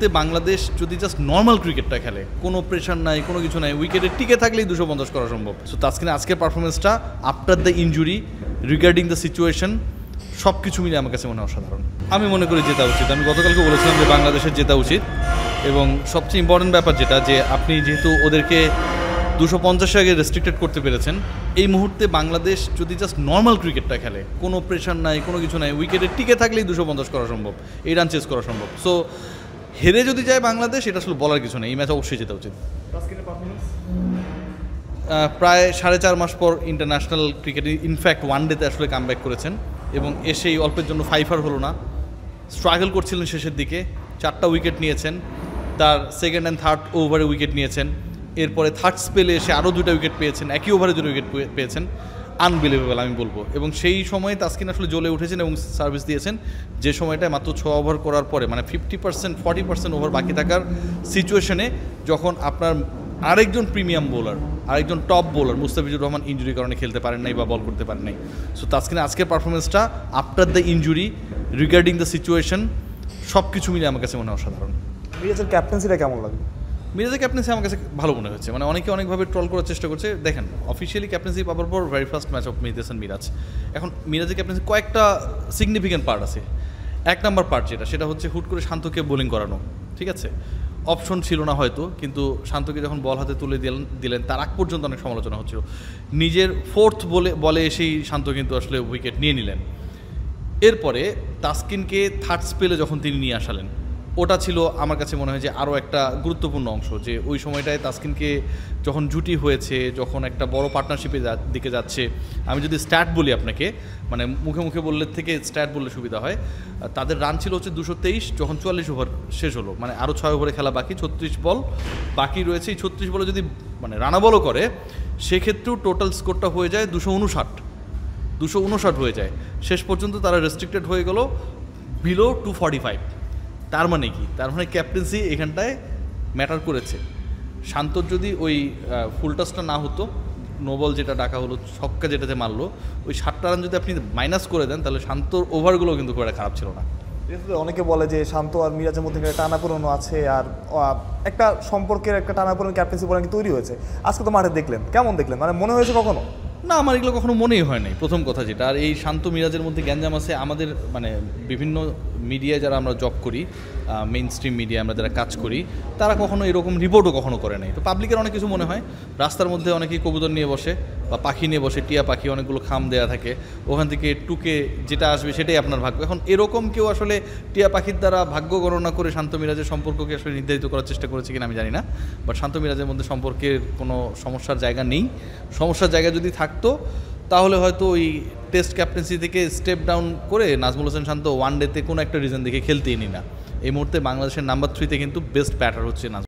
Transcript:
মুহূর্তে বাংলাদেশ যদি just normal ক্রিকেটটা খেলে, কোনো প্রেশার নাই, কোনো কিছু নাই, উইকেটে টিকে থাকলেই 250 করা সম্ভব। সো তাসকিনের আজকের পারফরমেন্সটা after the injury, regarding the situation, সব কিছু মিলে আমার কাছে মনে হয় অসাধারণ। আমি মনে করি জেতা উচিত। আমি গতকালকে বলেছিলাম যে বাংলাদেশের জেতা উচিত, এবং সবচেয়ে ইম্পর্টেন্ট ব্যাপার যেটা, যে আপনি যেহেতু ওদেরকে 250 আগে রেস্ট্রিক্টেড করতে পেরেছেন, এই মুহূর্তে বাংলাদেশ যদি জাস্ট নর্মাল ক্রিকেটটা খেলে, কোনো প্রেশার নাই, কোনো কিছু নাই, উইকেটে টিকে থাকলেই 250 করা সম্ভব, এই রান চেস করা সম্ভব। সো হেরে যদি যায় বাংলাদেশ, এটা আসলে বলার কিছু নেই, এই ম্যাচ অবশ্যই জেতা উচিত। প্রায় 4.5 মাস পর ইন্টারন্যাশনাল ক্রিকেটে, ইনফ্যাক্ট ওয়ানডেতে আসলে কামব্যাক করেছেন, এবং এসেই অল্পের জন্য 5 হলো না, স্ট্রাগল করছিলেন শেষের দিকে, 4টা উইকেট নিয়েছেন, তার সেকেন্ড অ্যান্ড থার্ড ওভারে উইকেট নিয়েছেন, এরপরে থার্ড স্পেলে এসে আরও 2টা উইকেট পেয়েছেন, একই ওভারে 2টা উইকেট পেয়েছেন, আনবিলিভেবল আমি বলবো। এবং সেই সময় তাসকিন আসলে জ্বলে উঠেছেন এবং সার্ভিস দিয়েছেন, যে সময়টায় মাত্র 6 ওভার করার পরে, মানে 50% 40% ওভার বাকি থাকার সিচুয়েশনে, যখন আপনার আরেকজন প্রিমিয়াম বোলার, আরেকজন টপ বোলার মুস্তাফিজুর রহমান ইনজুরির কারণে খেলতে পারেন নাই বা বল করতে পারেন নাই। সো তাসকিনের আজকের পারফরমেন্সটা after the injury, regarding the situation, সব কিছু মিলে আমার কাছে মনে হয় অসাধারণ। মিরাজের ক্যাপ্টেন্সিটা কেমন লাগে? মিরাজের ক্যাপ্টেন্সি আমার কাছে ভালো মনে হয়েছে। মানে অনেকে অনেকভাবে ট্রল করার চেষ্টা করছে। দেখেন, অফিসিয়ালি ক্যাপ্টেন্সি পাওয়ার পর ভেরি ফার্স্ট ম্যাচ অফ মেহেদী হাসান মিরাজ। এখন মিরাজের ক্যাপ্টেন্সি কয়েকটা সিগনিফিক্যান্ট পার্ট আছে। 1 নম্বর পার্ট সেটা হচ্ছে হুট করে শান্তকে বোলিং করানো, ঠিক আছে? অপশন ছিল না হয়তো, কিন্তু শান্তকে যখন বল হাতে তুলে দিলেন তার আগ পর্যন্ত অনেক সমালোচনা হচ্ছিল। নিজের 4th বলে এসেই শান্ত কিন্তু আসলে উইকেট নিয়ে নিলেন। এরপরে তাসকিনকে থার্ড স্পেলে যখন তিনি নিয়ে আসালেন, ওটা ছিল আমার কাছে মনে হয় যে আরও একটা গুরুত্বপূর্ণ অংশ, যে ওই সময়টায় তাসকিনকে যখন জুটি হয়েছে, যখন একটা বড় পার্টনারশিপে দিকে যাচ্ছে। আমি যদি স্ট্যাট বলি আপনাকে, মানে মুখে মুখে বললে থেকে স্ট্যাট বললে সুবিধা হয়, তাদের রান ছিল হচ্ছে 223 যখন 44 ওভার শেষ হলো, মানে আরও 6 ওভারে খেলা বাকি, 36 বল বাকি রয়েছে। এই 36 বলে যদি মানে রানা বলও করে, সেক্ষেত্রেও টোটাল স্কোরটা হয়ে যায় 259 হয়ে যায়। শেষ পর্যন্ত তারা রেস্ট্রিক্টেড হয়ে গেল বিলো 245। তার মানে কি? তার মানে ক্যাপ্টেন্সি এখানটায় ম্যাটার করেছে। শান্তর যদি ওই ফুল টসটা না হতো, নোবল যেটা ডাকা হলো, ছক্কা যেটাতে মারলো, ওই 7টা রান যদি আপনি মাইনাস করে দেন, তাহলে শান্তর ওভারগুলো কিন্তু খুব একটা খারাপ ছিল না। অনেকে বলে যে শান্ত আর মিরাজের মধ্যে একটা টানাপোড়েনও আছে, আর একটা সম্পর্কের একটা টানাপোড়েন ক্যাপ্টেন্সি বলে তৈরি হয়েছে। আজকে তো মাঠে দেখলেন, কেমন দেখলেন? মানে মনে হয়েছে কখনো? না, আমার এগুলো কখনো মনেই হয় নাই, প্রথম কথা যেটা। আর এই শান্ত মিরাজের মধ্যে গ্যাঞ্জাম আছে, আমাদের মানে বিভিন্ন মিডিয়ায় যারা আমরা জব করি, মেইন স্ট্রিম মিডিয়া আমরা যারা কাজ করি, তারা কখনো এরকম রিপোর্টও কখনো করে নাই। তো পাবলিকের অনেক কিছু মনে হয়, রাস্তার মধ্যে অনেকেই কবুতর নিয়ে বসে বা পাখি নিয়ে বসে, টিয়া পাখি, অনেকগুলো খাম দেওয়া থাকে, ওখান থেকে টুকে যেটা আসবে সেটাই আপনার ভাগ্য। এখন এরকম কেউ আসলে টিয়া পাখির দ্বারা ভাগ্য গণনা করে শান্ত মিরাজের সম্পর্ককে আসলে নির্ধারিত করার চেষ্টা করেছে কিনা আমি জানি না, বাট শান্ত মিরাজের মধ্যে সম্পর্কের কোনো সমস্যার জায়গা নেই। সমস্যার জায়গা যদি থাকতো, তাহলে হয়তো ওই টেস্ট ক্যাপ্টেন্সি থেকে স্টেপ ডাউন করে নাজমুল হোসেন শান্ত ওয়ানডেতে কোনো একটা রিজন দেখে খেলতেই নি না। এই মুহূর্তে বাংলাদেশের নাম্বার 3-তে কিন্তু বেস্ট ব্যাটার হচ্ছে নাজমুল।